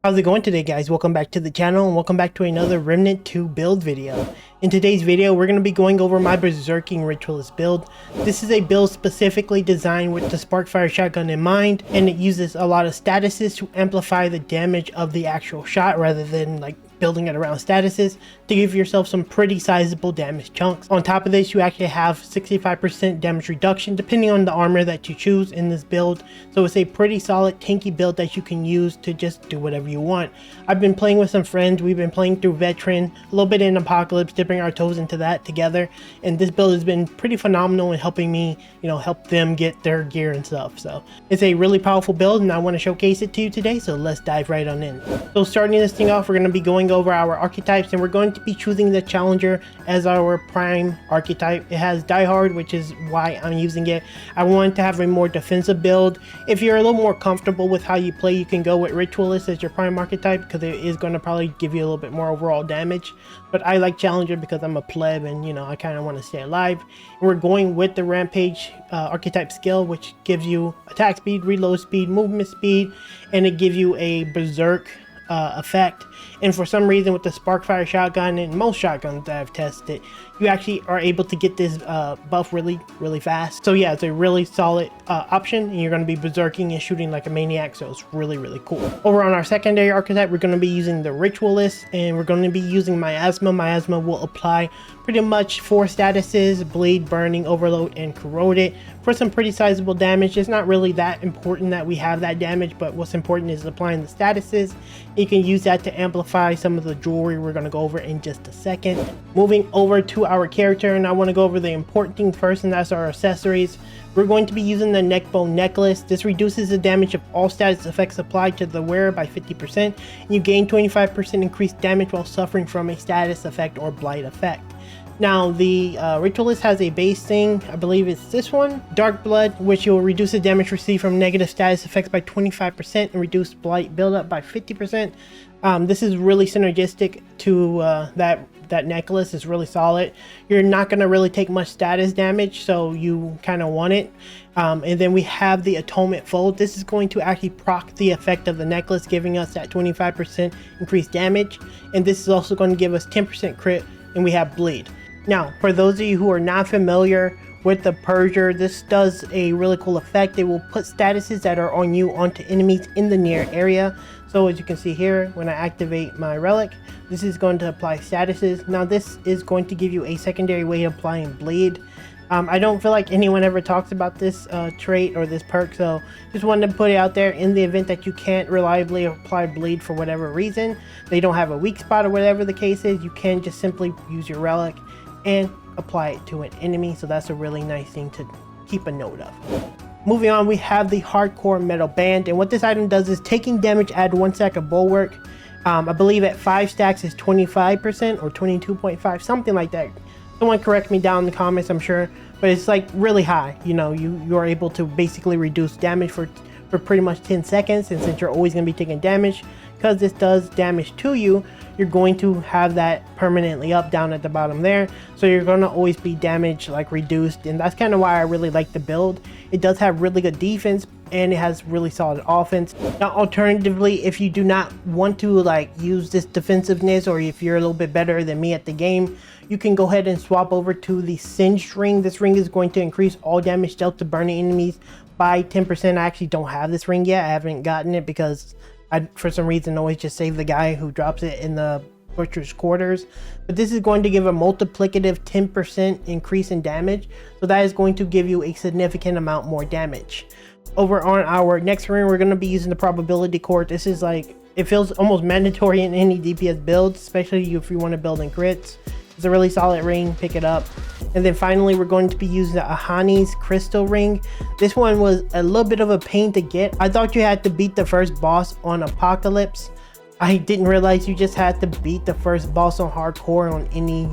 How's it going today, guys? Welcome back to the channel and welcome back to another Remnant 2 build video. In today's video, we're going to be going over my Berserking Ritualist build. This is a build specifically designed with the Sparkfire Shotgun in mind, and it uses a lot of statuses to amplify the damage of the actual shot rather than like building it around statuses to give yourself some pretty sizable damage chunks. On top of this, you actually have 65% damage reduction depending on the armor that you choose in this build, so it's a pretty solid tanky build that you can use to just do whatever you want. I've been playing with some friends. We've been playing through Veteran, a little bit in Apocalypse, dipping our toes into that together, and this build has been pretty phenomenal in helping me, help them get their gear and stuff. So it's a really powerful build and I want to showcase it to you today, so let's dive right on in. So starting this thing off, we're going to be going over our archetypes, and we're going to be choosing the Challenger as our prime archetype. It has Die Hard, which is why I'm using it. I wanted to have a more defensive build. If you're a little more comfortable with how you play, you can go with Ritualist as your prime archetype because it is going to probably give you a little bit more overall damage. But I like Challenger because I'm a pleb and I kind of want to stay alive. And we're going with the Rampage archetype skill, which gives you attack speed, reload speed, movement speed, and it gives you a berserk effect. And for some reason with the Sparkfire Shotgun and most shotguns that I've tested, you actually are able to get this buff really fast. So yeah, it's a really solid option, and you're going to be berserking and shooting like a maniac, so it's really cool. Over on our secondary archetype, we're going to be using the Ritualist, and we're going to be using Miasma. Miasma will apply pretty much 4 statuses: Bleed, Burning, Overload, and Corroded for some pretty sizable damage. It's not really that important that we have that damage, but what's important is applying the statuses. You can use that to amplify some of the jewelry we're going to go over in just a second. Moving over to our character, and I want to go over the important thing first, and that's our accessories. We're going to be using the neckbone necklace. This reduces the damage of all status effects applied to the wearer by 50%, and you gain 25% increased damage while suffering from a status effect or blight effect. Now, the Ritualist has a base thing, I believe it's this one, Dark Blood, which will reduce the damage received from negative status effects by 25% and reduce blight buildup by 50%. This is really synergistic to that necklace. Is really solid. You're not going to really take much status damage, so you kind of want it. And then we have the Atonement Fold. This is going to actually proc the effect of the necklace, giving us that 25% increased damage. And this is also going to give us 10% crit, and we have Bleed. Now, for those of you who are not familiar with the Purger, this does a really cool effect. It will put statuses that are on you onto enemies in the near area. So as you can see here, when I activate my relic, this is going to apply statuses. Now this is going to give you a secondary way of applying Bleed. I don't feel like anyone ever talks about this trait or this perk, so just wanted to put it out there in the event that you can't reliably apply Bleed for whatever reason. They don't have a weak spot or whatever the case is. You can just simply use your relic and apply it to an enemy, so that's a really nice thing to keep a note of. Moving on, we have the Hardcore Metal Band, and what this item does is taking damage, add 1 stack of Bulwark. I believe at 5 stacks is 25% or 22.5, something like that. Someone correct me down in the comments, I'm sure, but it's like really high. You are able to basically reduce damage for pretty much 10 seconds, and since you're always going to be taking damage, because this does damage to you, you're going to have that permanently up down at the bottom there, so you're going to always be damage like reduced, and that's kind of why I really like the build. It does have really good defense and it has really solid offense. Now alternatively, if you do not want to use this defensiveness, or if you're a little bit better than me at the game, you can go ahead and swap over to the Singed ring. This ring is going to increase all damage dealt to burning enemies by 10%. I actually don't have this ring yet. I haven't gotten it because I, for some reason, always just save the guy who drops it in the butcher's quarters. But this is going to give a multiplicative 10% increase in damage, so that is going to give you a significant amount more damage. Over on our next ring, we're going to be using the Probability Core. This is it feels almost mandatory in any DPS build, especially if you want to build in crits. It's a really solid ring, pick it up. And then finally, we're going to be using the Ahani's Crystal Ring. This one was a little bit of a pain to get. I thought you had to beat the first boss on Apocalypse. I didn't realize you just had to beat the first boss on hardcore on any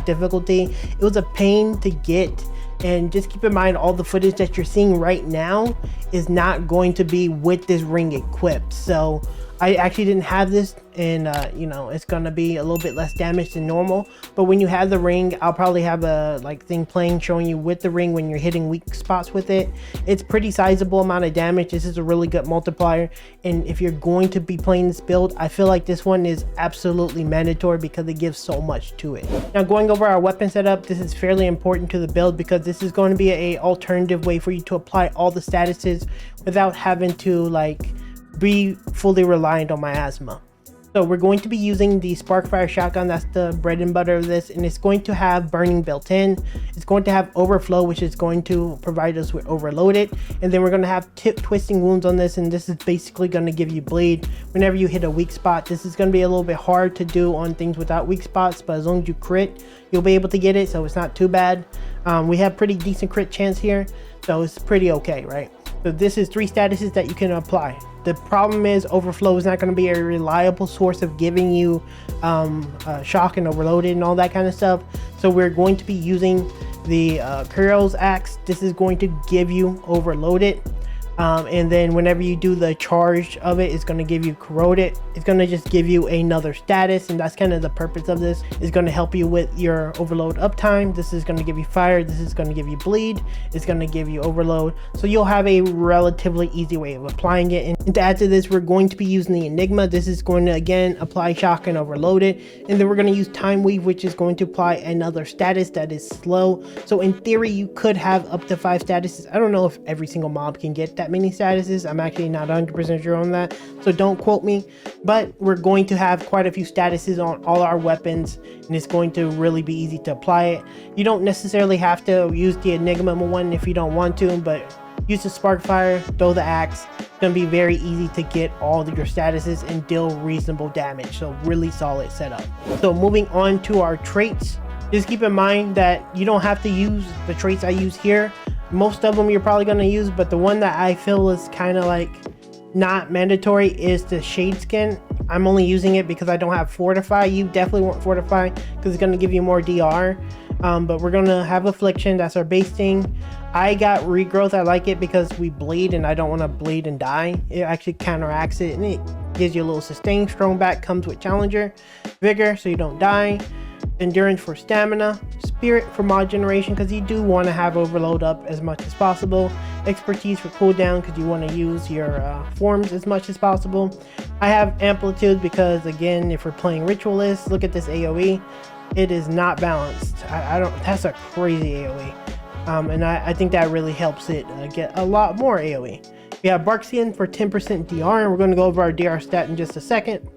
difficulty. It was a pain to get, And just keep in mind, all the footage that you're seeing right now is not going to be with this ring equipped. So I actually didn't have this, and you know, it's gonna be a little bit less damage than normal. But when you have the ring, I'll probably have a thing playing showing you with the ring when you're hitting weak spots with it. It's pretty sizable amount of damage. This is a really good multiplier, and if you're going to be playing this build, I feel like this one is absolutely mandatory because it gives so much to it. Now, going over our weapon setup, this is fairly important to the build because this is going to be a alternative way for you to apply all the statuses without having to be fully reliant on miasma. So we're going to be using the Sparkfire Shotgun. That's the bread and butter of this, and it's going to have burning built in. It's going to have overflow, which is going to provide us with overloaded, and then we're going to have twisting wounds on this, and this is basically going to give you bleed whenever you hit a weak spot. This is going to be a little bit hard to do on things without weak spots, but as long as you crit, you'll be able to get it, so it's not too bad. We have pretty decent crit chance here, so it's pretty okay, right? So this is 3 statuses that you can apply. The problem is overflow is not going to be a reliable source of giving you shock and overloaded and all that kind of stuff. So we're going to be using the Kurio's axe. This is going to give you overloaded. And then whenever you do the charge of it, it's going to give you corroded. It's going to just give you another status, and that's kind of the purpose of this. It's going to help you with your overload uptime. This is going to give you fire. This is going to give you bleed. It's going to give you overload, so you'll have a relatively easy way of applying it. And to add to this, we're going to be using the Enigma. This is going to again apply shock and overload it, and then we're going to use Time Weave, which is going to apply another status that is slow. So in theory, you could have up to 5 statuses. I don't know if every single mob can get that many statuses. I'm actually not 100% sure on that, so don't quote me, but we're going to have quite a few statuses on all our weapons, and it's going to really be easy to apply it. You don't necessarily have to use the Enigma one if you don't want to, but use the Sparkfire, throw the axe. It's going to be very easy to get all of your statuses and deal reasonable damage, so really solid setup. So moving on to our traits, just keep in mind that you don't have to use the traits I use here. Most of them you're probably going to use, but the one that I feel is kind of not mandatory is the Shade Skin. I'm only using it because I don't have Fortify. You definitely want Fortify because it's going to give you more DR. But we're going to have Affliction. That's our base thing. I got Regrowth. I like it because we bleed and I don't want to bleed and die. It actually counteracts it, and it gives you a little sustain. Strong Back comes with Challenger. Vigor so you don't die. Endurance for stamina. Spirit for mod generation because you do want to have overload up as much as possible. Expertise for cooldown because you want to use your forms as much as possible. I have amplitude because, again, if we're playing Ritualist, look at this AoE. It is not balanced. I don't. That's a crazy AoE, and I think that really helps it get a lot more AoE. We have Barksian for 10% DR, and we're going to go over our DR stat in just a second.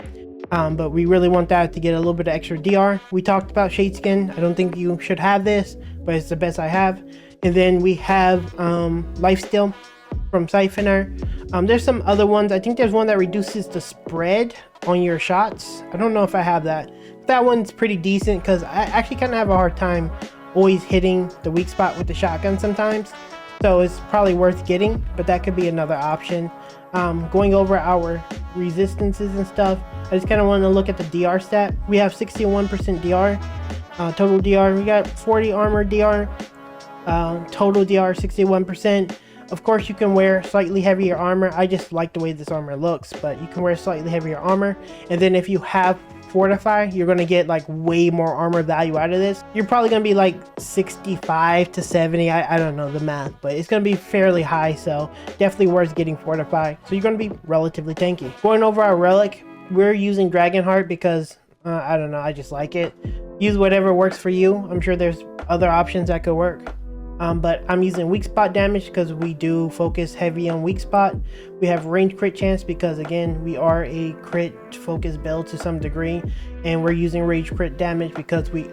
But we really want that to get a little bit of extra DR. We talked about Shade Skin. I don't think you should have this, but it's the best I have. And then we have Lifesteal from Siphoner. There's some other ones. I think there's one that reduces the spread on your shots. I don't know if I have that. That one's pretty decent because I actually kind of have a hard time always hitting the weak spot with the shotgun sometimes. So it's probably worth getting, but that could be another option. Going over our resistances and stuff, I just kind of want to look at the DR stat. We have 61% DR, total DR. We got 40 armor DR, total DR 61%. Of course, you can wear slightly heavier armor. I just like the way this armor looks, but you can wear slightly heavier armor. And then if you have Fortify, you're going to get way more armor value out of this. You're probably going to be 65 to 70. I don't know the math, but it's going to be fairly high, so definitely worth getting Fortify. So you're going to be relatively tanky. Going over our relic, we're using Dragonheart because I don't know, I just like it. Use whatever works for you. I'm sure there's other options that could work. But I'm using weak spot damage because we do focus heavy on weak spot. We have range crit chance because, again, we are a crit focus build to some degree, and we're using range crit damage because we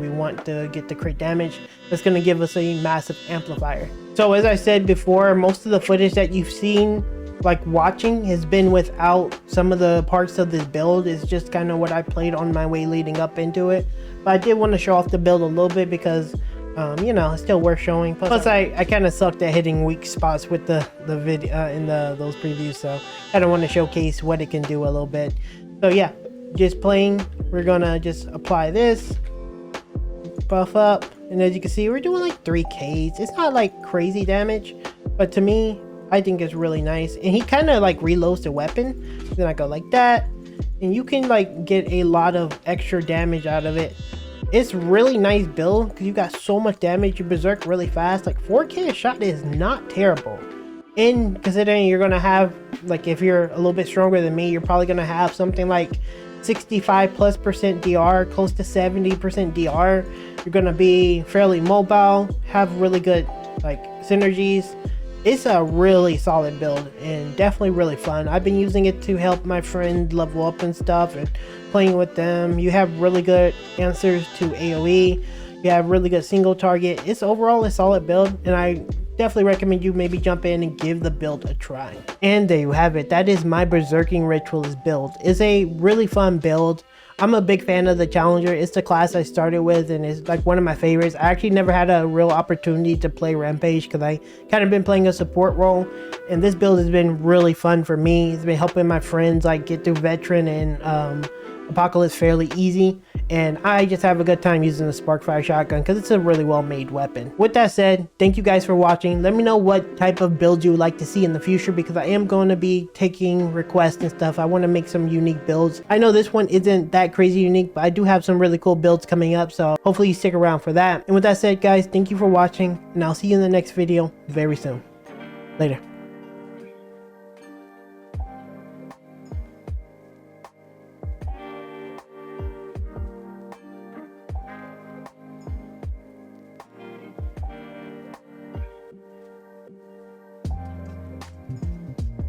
want to get the crit damage. That's going to give us a massive amplifier. So as I said before, most of the footage that you've seen watching has been without some of the parts of this build. It's just kind of what I played on my way leading up into it, but I did want to show off the build a little bit because you know, it's still worth showing. Plus I kind of sucked at hitting weak spots with the video in those previews, so I don't want to showcase what it can do a little bit. So yeah, just playing. We're gonna just apply this, buff up, and as you can see, we're doing like 3Ks. It's not like crazy damage, but to me, I think it's really nice. And he kind of like reloads the weapon. Then I go like that, and you can like get a lot of extra damage out of it. It's really nice build because you got so much damage. You berserk really fast. Like 4K a shot is not terrible. And considering you're gonna have, like, if you're a little bit stronger than me, you're probably gonna have something like 65+% DR, close to 70% DR. You're gonna be fairly mobile, have really good like synergies. It's a really solid build and definitely really fun. I've been using it to help my friend level up and stuff and playing with them. You have really good answers to AoE. You have really good single target. It's overall a solid build, and I definitely recommend you maybe jump in and give the build a try. And there you have it. That is my Berserking Ritualist build. It's a really fun build. I'm a big fan of the Challenger. It's the class I started with, and it's like one of my favorites. I actually never had a real opportunity to play Rampage because I kind of been playing a support role, and this build has been really fun for me. It's been helping my friends like get through Veteran and Apocalypse fairly easy, and I just have a good time using the Sparkfire Shotgun because it's a really well made weapon. With that said, thank you guys for watching. Let me know what type of builds you would like to see in the future, because I am going to be taking requests and stuff. I want to make some unique builds. I know this one isn't that crazy unique, but I do have some really cool builds coming up, so hopefully you stick around for that. And with that said, guys, thank you for watching, and I'll see you in the next video very soon. Later.